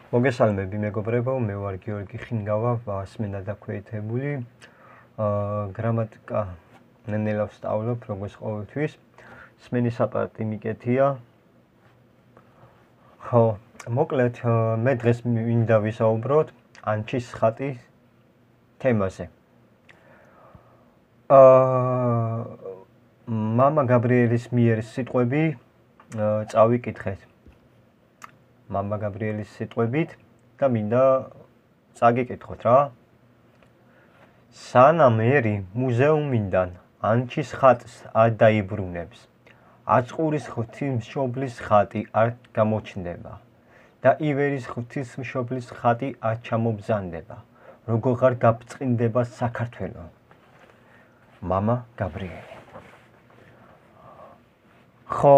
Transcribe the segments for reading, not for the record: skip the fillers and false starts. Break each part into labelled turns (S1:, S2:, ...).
S1: მოგესალმები მეგობრებო, მე ვარ გიორგი ხინგავა, ვასმენა დაქვეითებული. გრამატიკა ნენელა ვსწავლობ, როგორც ყოველთვის. სმენის აპარატი მიკეთია. ხო, მოკლედ მე დღეს მინდა ვისაუბროთ ანჩის ხატის თემაზე. მამა გაბრიელის მიერ სიტყვები წავიკითხეთ. მამა გაბრიელის სიტყვებით და მინდა წაგიკითხოთ რა. სანამ ერი მუზეუმიდან ანჩის ხატს არ დაიბრუნებს, აწყურის ღვთისმშობლის ხატი არ გამოჩნდება და ივერის ღვთისმშობლის ხატი არ ჩამობრძანდება, როგორღარ გაბწყინდება საქართველო. მამა გაბრიელი. ხო,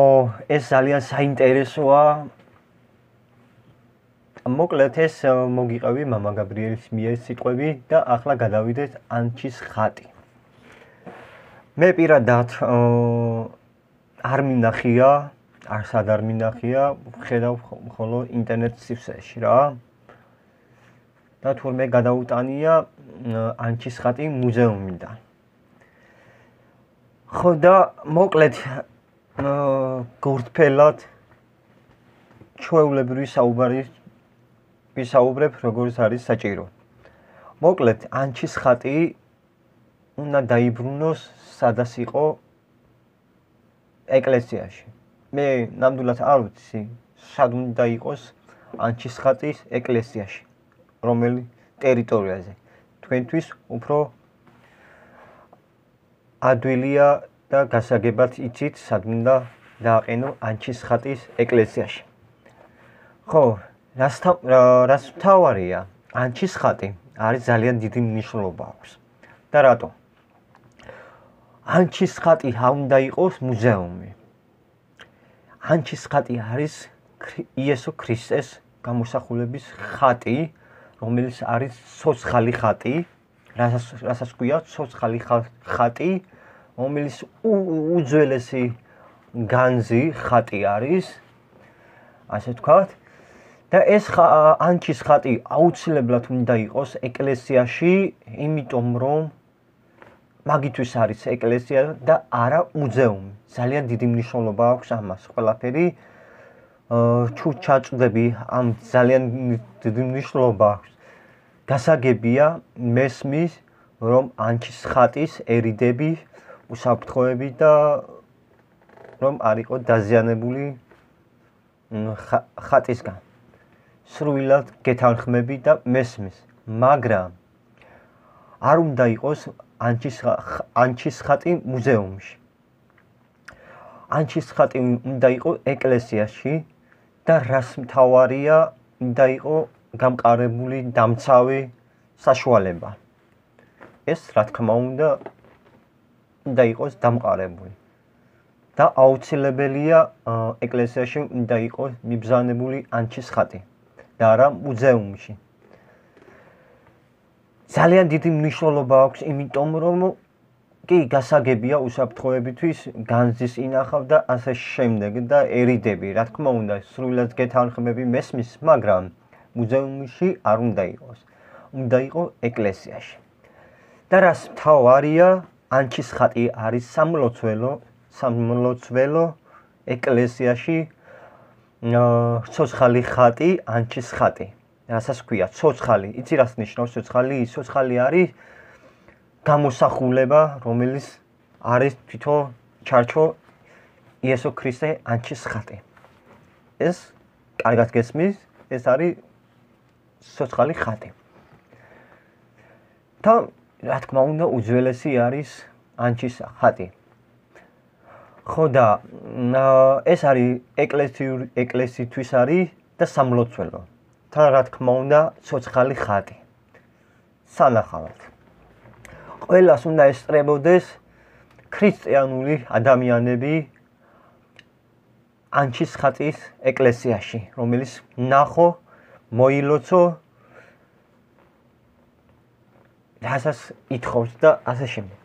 S1: ეს ძალიან საინტერესოა. მოკლედ ეს მოგიყევი მამა გაბრიელის მიერ სიტყვები და ახლა გადავიდეთ ანჩის ხატი. მე პირადად არ მინახია, არსად არ მინახია, ხედავ ხოლო ინტერნეტ სივრცეში რა. და თურმე გადაუტანია ანჩის ხატი მუზეუმიდან. ხო და მოკლედ გორდფელად ჩვეულებრივი ვისაუბრებ, როგორც არის საჭირო. მოკლედ, ანჩის ხატი უნდა დაიბრუნოს, სადაც იყო ეკლესიაში. მე ნამდვილად არ ვიცი, სად უნდა იყოს ანჩის ხატის ეკლესიაში, რომელი ტერიტორიაზე. თქვენთვის უფრო ადვილია და გასაგებად იცით, სად უნდა დააყენო ანჩის ხატის ეკლესიაში. ხო, რას მთავარია, ანჩის ხატი არის ძალიან დიდი მნიშვნელობა აქვს. და რატო? ანჩის ხატი არ უნდა იყოს მუზეუმი. ანჩის ხატი არის იესო ქრისტეს გამოსახულების ხატი, რომელიც არის ცოცხალი ხატი, რასაც ქვია ცოცხალი ხატი, რომელიც უძველესი განძი ხატი არის, ასე ვთქვათ. და ეს ანჩის ხატი აუცილებლად უნდა იყოს ეკლესიაში, იმიტომ რომ მაგითვის არის ეკლესია და არა მუზეუმი. ძალიან დიდი მნიშვნელობა აქვს ამას ყველაფერი. თუ ჩაწვდები ამ ძალიან დიდი მნიშვნელობა აქვს. გასაგებია მესმის, რომ ანჩის ხატის ერიდები, უსაფრთხოები და რომ არ იყო დაზიანებული ხატისგან. სრულად გეთანხმები და მესმის, მაგრამ არ უნდა იყოს ანჩის ხატი მუზეუმში. ანჩის ხატი უნდა იყოს ეკლესიაში და რას მთავარია, უნდა იყოს გამყარებული, დამცავი საშუალება. ეს რა თქმა უნდა იყოს დამყარებული. და აუცილებელია ეკლესიაში უნდა იყოს მიბრძანებული ანჩის ხატი. და არა მუზეუმში. ძალიან დიდი მნიშვნელობა აქვს, იმიტომ რომ კი გასაგებია უსაფრთხოებისთვის განძის ინახავ და ასე შემდეგ და ერიდები, რა თქმა უნდა, სრულად გეთანხმები მესმის, მაგრამ მუზეუმში არ უნდა იყოს. უნდა იყოს ეკლესიაში. და რას მთავარია, ანჩის ხატი არის სამლოცველო ეკლესიაში ცოცხალი ხატი, ანჩის ხატი. რასაც ქვია ცოცხალი. იცი რას ნიშნავს ცოცხალი? ცოცხალი არის გამოსახულება, რომელიც არის თვითონ ჩარჩო იესო ქრისტე ანჩის ხატი. ეს კარგად გესმის, ეს არის ცოცხალი ხატი. და რა თქმა უნდა, უძველესი არის ანჩის ხატი. ხო და ეს არის ეკლესიისთვის არის და სამლოცველო. და რა თქმა უნდა, ცოცხალი ხატი. სანახავად. ყველას უნდა ესწრებოდეს ქრისტიანული ადამიანები ანჩის ხატის ეკლესიაში, რომელიც ნახო, მოილოცო, რასაც ითხოვს და ასე შემდეგ.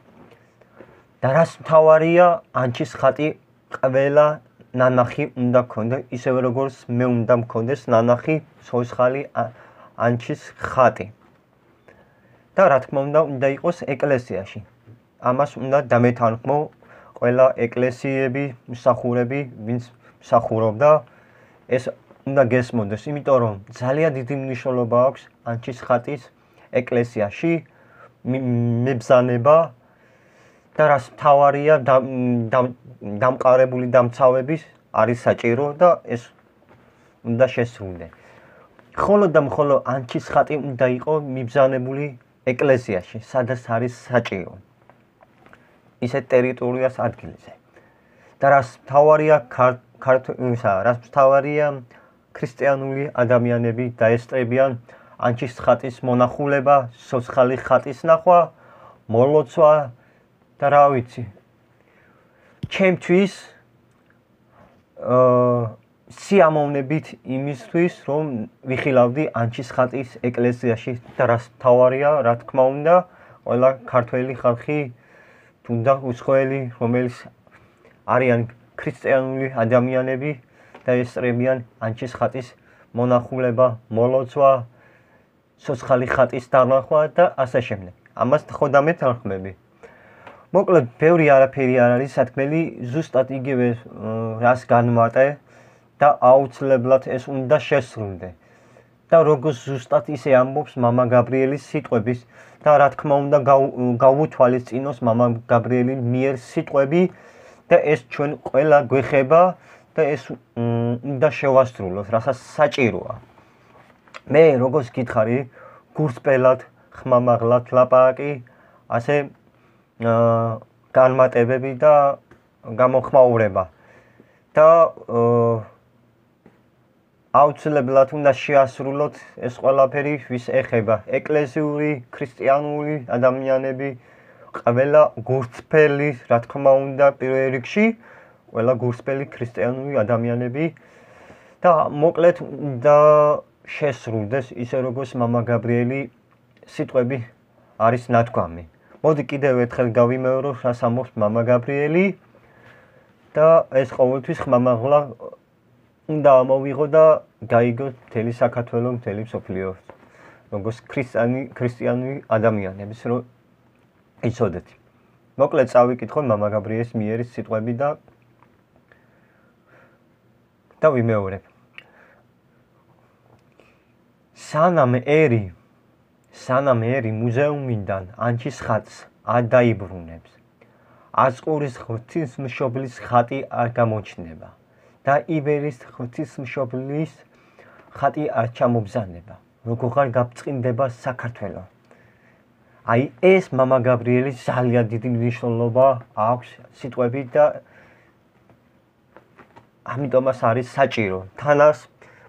S1: და რას მთავარია, ანჩის ხატი ყველა ნანახი უნდა გქონდა, ისევე როგორც მე უნდა მქონდეს ნანახი ცოცხალი ანჩის ხატი. და რა თქმა უნდა იყოს ეკლესიაში. ამას უნდა დამეთანხმო ყველა ეკლესიები, მსახურები, ვინც მსახურობდა, ეს უნდა გესმოდეს, იმიტომ რომ ძალიან დიდი მნიშვნელობა აქვს ანჩის ხატის ეკლესიაში მიბრძანება და რას მთავარია დამყარებული დამცავების არის საჭირო და ეს უნდა შესრულდეს. ხოლო და მხოლოდ ანჩის ხატი უნდა იყოს მიბრძანებული ეკლესიაში, სადაც არის საჭირო. ისეთ ტერიტორიას ადგილზე. და რას მთავარია ქრისტიანული ადამიანები დაესწრებიან ანჩის ხატის მონახულება, სოცხალი ხატის ნახვა, მოლოცვა და რა ვიცი. ჩემთვის სიამოვნებით იმისთვის, რომ ვიხილავდი ანჩის ხატის ეკლესიაში და რას მთავარია, რა თქმა უნდა, ყველა ქართველი ხალხი თუნდა უცხოელი, რომელიც არიან ქრისტიანული ადამიანები და ესწრებიან ანჩის ხატის მონახულება, მოლოცვა, სოცხალი ხატის დანახვა და ასე შემდეგ. ამას ხო დამეთანხმები. მოკლედ, ბევრი არაფერი არ არის სათქმელი, ზუსტად იგივე რას განმარტე და აუცილებლად ეს უნდა შესრულდეს. და როგორც ზუსტად ისე ამბობს მამა გაბრიელის სიტყვების და რა თქმა უნდა გავუთვალისწინოს მამა გაბრიელის მიერ სიტყვები და ეს ჩვენ ყველა გვეხება და ეს უნდა შევასრულოთ, რასაც საჭიროა. მე როგორც გითხარი, გულწრფელად, ხმამაღლად ლაპარაკი, ასე განმარტებები და გამოხმაურება. და აუცილებლად უნდა შეასრულოთ ეს ყველაფერი, ვის ეხება ეკლესიური, ქრისტიანული ადამიანები, ყველა გულწრფელი, რა თქმა უნდა, პირველ რიგში, ყველა გულწრფელი ქრისტიანული ადამიანები და მოკლედ და შესრულდეს ისე როგორც მამა გაბრიელი სიტყვები არის ნათქვამი. მოდი კიდევ ერთხელ გავიმეორო, რას ამბობს მამა გაბრიელი და ეს ყოველთვის ხმამაღლა უნდა ამოვიღო და გაიგო მთელი საქართველო, მთელი მსოფლიო, როგორც ქრისტიანული ადამიანების რომ იცოდეთ. მოკლედ წავიკითხო მამა გაბრიელის მიერ სიტყვები და ვიმეორებ. სანამ ერი მუზეუმიდან ანჩის ხატს არ დაიბრუნებს, აწყურის ღვთისმშობლის ხატი არ გამოჩნდება და იბერის ღვთისმშობლის ხატი არ ჩამობზანება, როგორღარ გაბწყინდება საქართველო. აი ეს მამა გაბრიელის ძალიან დიდი მნიშვნელობა აქვს სიტყვები და ამიტომაც არის საჭირო. თანაც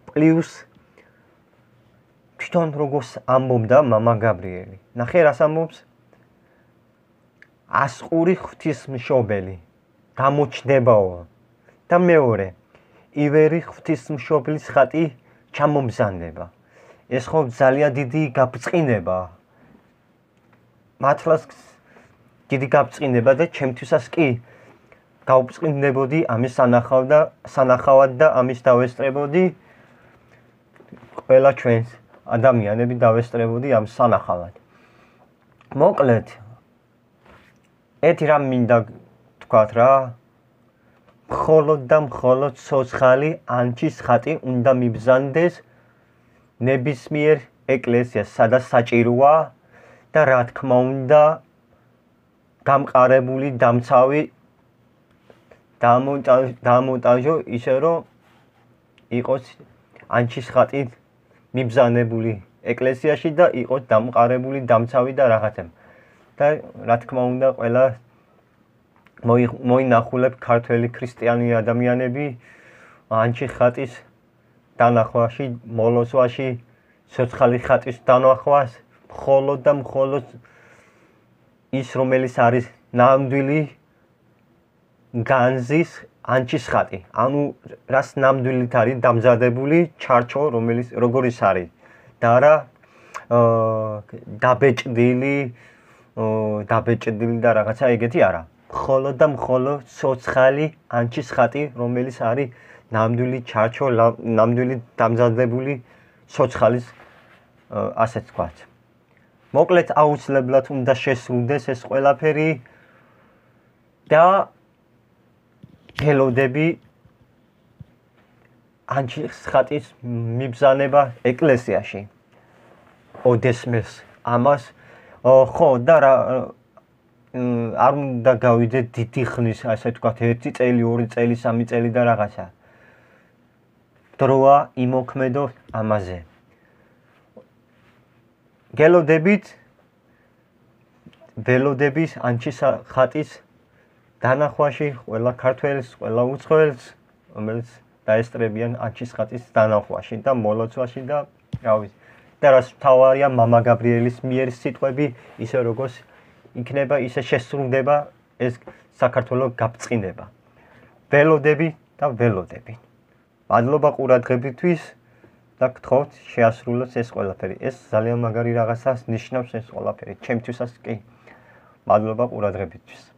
S1: პლუს თვითონ როგორც ამბობდა მამა გაბრიელი. ნახე რას ამბობს? ასყური ღვთისმშობელი გამოჩნდებაო და მეორე ივერი ღვთისმშობლის ხატი ჩამომზადება. ეს ხო ძალიან დიდი გაბწყინებაა. მართლაც დიდი გაბწყინება და ჩემთვისაც კი გავბწყინდებოდი ამის სანახავად და ამის დავესწრებოდი ყველა ჩვენს ადამიანები დავესწრებოდი ამ სანახავად. მოკლედ ერთი რამ მინდა თქვათ რა, მხოლოდ და მხოლოდ ცოცხალი ანჩის ხატი უნდა მიბრძანდეს ნებისმიერ ეკლესიას, სადაც საჭიროა და რა თქმა უნდა გამყარებული დამცავი დამონტაჟო ისე რომ იყოს ანჩის ხატი მიბრძანებული ეკლესიაში და იყოს დამყარებული დამცავი და რაღაცა. და რა თქმა უნდა ყველა მოინახულებ ქართველი ქრისტიანი ადამიანები ანჩის ხატის დანახვაში, მოლოცვაში, სოცხალი ხატის დანახვას, მხოლოდ და მხოლოდ ის რომელიც არის ნამდვილი განზის ანჩის ხატი. ანუ რას ნამდვილად არის დამზადებული ჩარჩო, რომელიც როგორიც არის და რა დაბეჭდილი და რაღაცა ეგეთი არა. მხოლოდ და მხოლოდ ცოცხალი ანჩის ხატი, რომელიც არის ნამდვილი ჩარჩო, ნამდვილი დამზადებული ცოცხალის ასე ვთქვათ. მოკლედ აუცილებლად უნდა შესრულდეს ეს ყველაფერი და ველოდები ანჩის ხატის მიბრძანება ეკლესიაში. ოდესმეს ამას ხო და არ უნდა გავიდეთ დიდი ხნის, ასე ვთქვათ, 1 წელი, 2 წელი, 3 წელი და რაღაცა. დროა იმოქმედო ამაზე. ველოდებით ანჩის ხატის დანახვაში ყველა ქართველს, ყველა უცხოელს, რომელიც დაესწრებიან ანჩის ხატის დანახვაში და მოლოცვაში და რა ვიცი. და რაც მთავარია მამა გაბრიელის მიერ სიტყვები, ისე როგორც იქნება, ისე შესრულდება ეს საქართველოს გაბწყინება. ველოდები და ველოდები. მადლობა ყურადღებისთვის და გთხოვთ შეასრულოთ ეს ყველაფერი. ეს ძალიან მაგარი რაღაცას ნიშნავს ეს ყველაფერი. ჩემთვისაც კი. მადლობა ყურადღებისთვის.